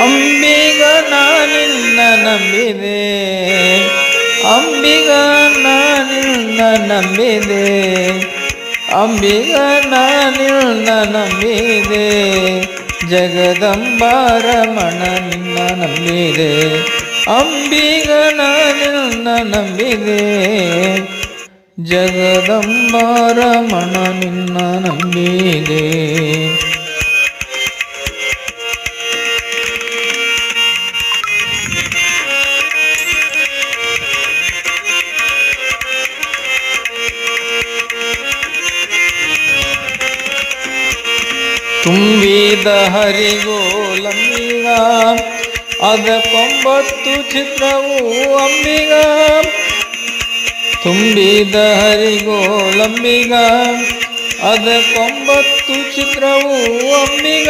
ಅಂಬಿಗ ನಾನಿನ್ನ ನಂಬಿದೆ, ಅಂಬಿಗ ನಾನಿನ್ನ ನಂಬಿದೆ, ಅಂಬಿಗ ನಾನಿನ್ನ ನಂಬಿದೆ, ಜಗದಂಬಾರಮಣ ನಿನ್ನ ನಂಬಿದೆ, ಅಂಬಿಗ ನಾನಿನ್ನ ನಂಬಿದೆ, ಜಗದಂಬಾರಮಣ ನಿನ್ನ ನಂಬಿದೆ. ತುಂಬಿದ ಹರಿಗೋಲಂಬಿಗ ಅದಕ್ಕೊಂಬತ್ತು ಚಿತ್ರವು ಅಂಬಿಗ, ತುಂಬಿದ ಹರಿಗೋಲಂಬಿಗ ಅದಕ್ಕೊಂಬತ್ತು ಚಿತ್ರವು ಅಂಬಿಗ,